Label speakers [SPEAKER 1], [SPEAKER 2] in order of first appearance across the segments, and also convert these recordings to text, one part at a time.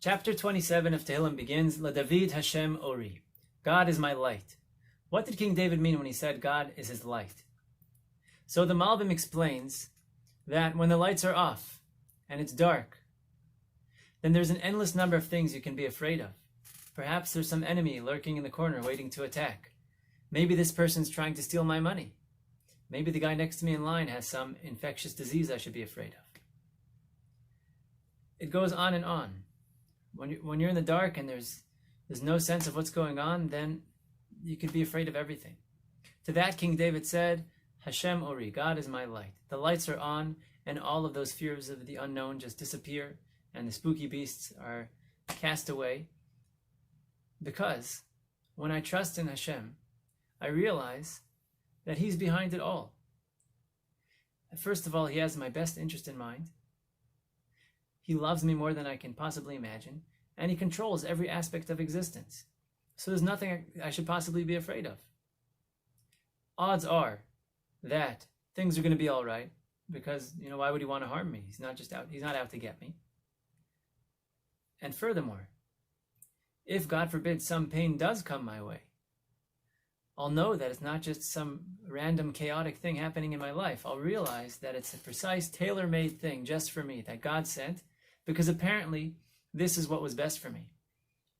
[SPEAKER 1] Chapter 27 of Tehillim begins, La David Hashem Ori. God is my light. What did King David mean when he said God is his light? So the Malbim explains that when the lights are off and it's dark, then there's an endless number of things you can be afraid of. Perhaps there's some enemy lurking in the corner waiting to attack. Maybe this person's trying to steal my money. Maybe the guy next to me in line has some infectious disease I should be afraid of. It goes on and on. When you're in the dark and there's no sense of what's going on, then you could be afraid of everything. To that, King David said, Hashem Ori, God is my light. The lights are on, and all of those fears of the unknown just disappear, and the spooky beasts are cast away. Because when I trust in Hashem, I realize that He's behind it all. First of all, He has my best interest in mind. He loves me more than I can possibly imagine, and He controls every aspect of existence. So there's nothing I should possibly be afraid of. Odds are that things are going to be all right, because, why would He want to harm me? He's not out to get me. And furthermore, if, God forbid, some pain does come my way, I'll know that it's not just some random chaotic thing happening in my life. I'll realize that it's a precise, tailor-made thing just for me that God sent, because apparently this is what was best for me.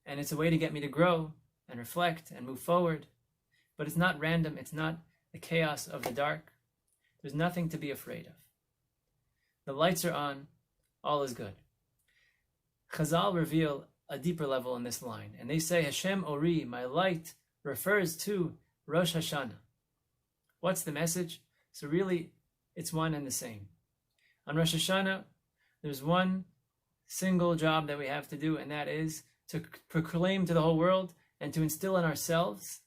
[SPEAKER 1] And it's a way to get me to grow and reflect and move forward. But it's not random. It's not the chaos of the dark. There's nothing to be afraid of. The lights are on. All is good. Chazal reveal a deeper level in this line. And they say, Hashem Ori, my light, refers to Rosh Hashanah. What's the message? So really, it's one and the same. On Rosh Hashanah, there's one single job that we have to do, and that is to proclaim to the whole world and to instill in ourselves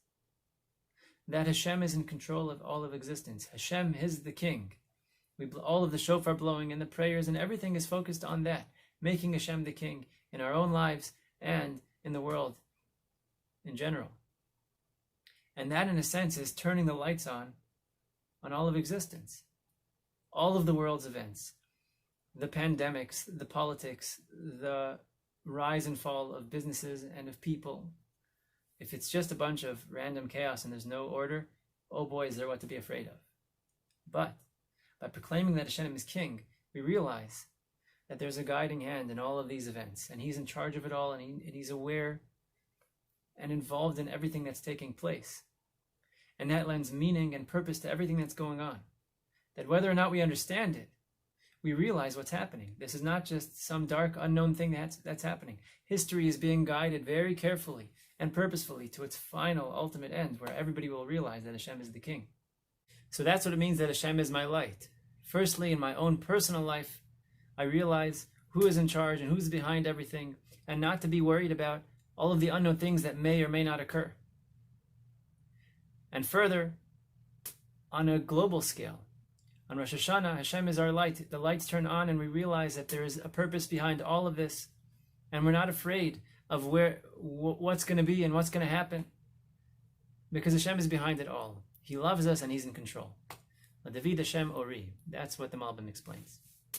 [SPEAKER 1] that Hashem is in control of all of existence. Hashem is the king. All of the shofar blowing and the prayers and everything is focused on that, making Hashem the king in our own lives and in the world in general. And that, in a sense, is turning the lights on all of existence. All of the world's events, the pandemics, the politics, the rise and fall of businesses and of people. If it's just a bunch of random chaos and there's no order, oh boy, is there what to be afraid of. But by proclaiming that Hashem is king, we realize that there's a guiding hand in all of these events, and He's in charge of it all, and He's aware and involved in everything that's taking place. And that lends meaning and purpose to everything that's going on. That whether or not we understand it, we realize what's happening. This is not just some dark, unknown thing that's happening. History is being guided very carefully and purposefully to its final, ultimate end, where everybody will realize that Hashem is the king. So that's what it means that Hashem is my light. Firstly, in my own personal life, I realize who is in charge and who's behind everything, and not to be worried about all of the unknown things that may or may not occur. And further, on a global scale, on Rosh Hashanah, Hashem is our light. The lights turn on and we realize that there is a purpose behind all of this, and we're not afraid of what's going to be and what's going to happen, because Hashem is behind it all. He loves us and He's in control. David Hashem Ori. That's what the Malbim explains.